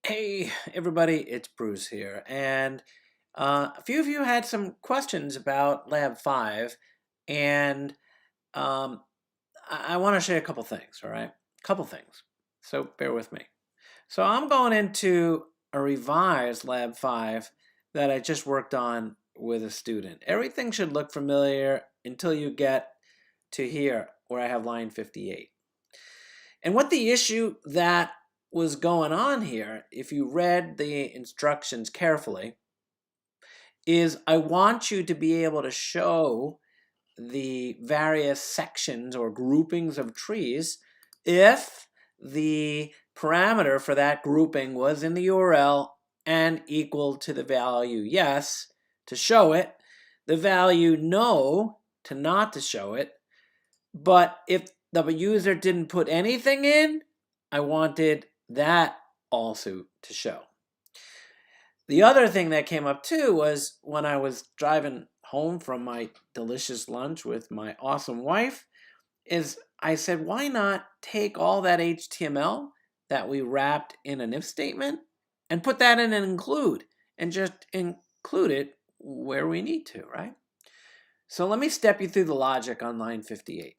Hey, everybody, it's Bruce here. And a few of you had some questions about Lab 5, and um, I want to share a couple things, all right? Couple things. So bear with me. So I'm going into a revised Lab 5 that I just worked on with a student. Everything should look familiar until you get to here where I have line 58. And what the issue that was going on here, if you read the instructions carefully, is I want you to be able to show the various sections or groupings of trees if the parameter for that grouping was in the URL and equal to the value yes to show it, the value no to not to show it. But if the user didn't put anything in, I wanted that also to show. The other thing that came up too was when I was driving home from my delicious lunch with my awesome wife, is I said, why not take all that HTML that we wrapped in an if statement and put that in an include and just include it where we need to, right? So let me step you through the logic on line 58.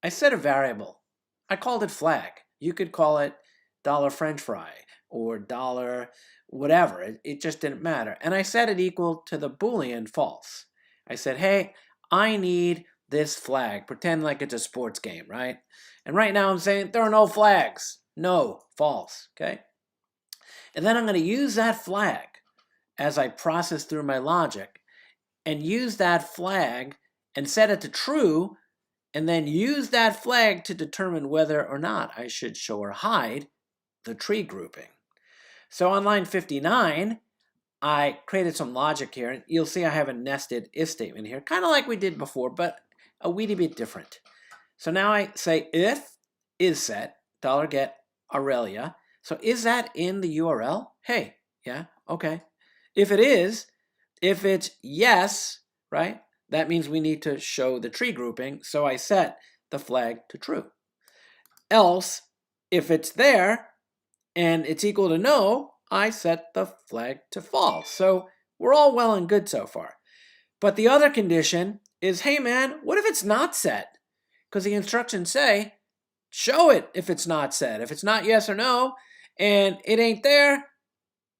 I set a variable. I called it flag. You could call it $French fry or dollar whatever. It just didn't matter. And I set it equal to the Boolean false. I said, hey, I need this flag. Pretend like it's a sports game, right? And right now I'm saying there are no flags. No, false, okay? And then I'm going to use that flag as I process through my logic and use that flag and set it to true and then use that flag to determine whether or not I should show or hide the tree grouping. So on line 59, I created some logic here, and you'll see I have a nested if statement here, kind of like we did before, but a wee bit different. So now I say if is set, $get Aurelia. So is that in the URL? Hey, yeah, okay. If it is, if it's yes, right, that means we need to show the tree grouping, so I set the flag to true. Else, if it's there and it's equal to no, I set the flag to false. So we're all well and good so far. But the other condition is, hey man, what if it's not set? Because the instructions say, show it if it's not set. If it's not yes or no, and it ain't there,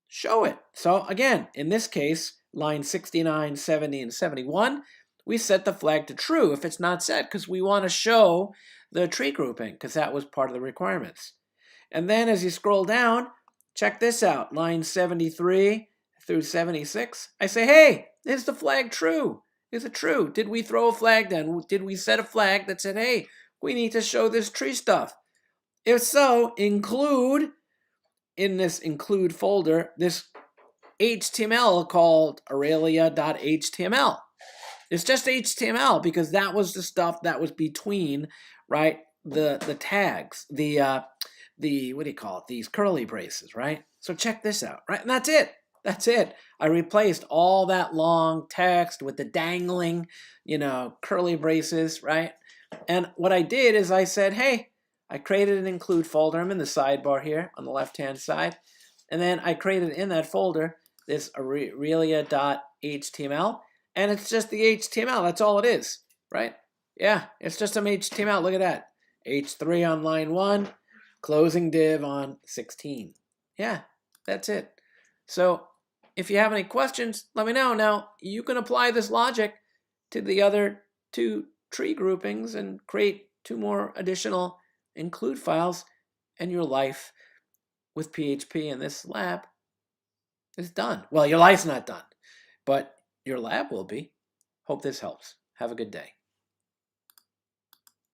show it. So again, in this case, line 69, 70, and 71, we set the flag to true if it's not set because we want to show the tree grouping because that was part of the requirements. And then as you scroll down, check this out, line 73 through 76. I say, hey, is the flag true? Is it true? Did we throw a flag then? Did we set a flag that said, hey, we need to show this tree stuff? If so, include in this include folder this HTML called Aurelia.html. It's just HTML because that was the stuff that was between, right, the tags, the what do you call it? These curly braces, right? So check this out, right? And that's it. That's it. I replaced all that long text with the dangling, curly braces, right? And what I did is I said, hey, I created an include folder. I'm in the sidebar here on the left-hand side. And then I created in that folder this Aurelia.html. And it's just the HTML. That's all it is, right? Yeah, it's just some HTML. Look at that. H3 on line 1, closing div on 16. Yeah, that's it. So if you have any questions, let me know. Now, you can apply this logic to the other two tree groupings and create 2 more additional include files, and your life with PHP in this lab is done. Well, your life's not done, but your lab will be. Hope this helps. Have a good day.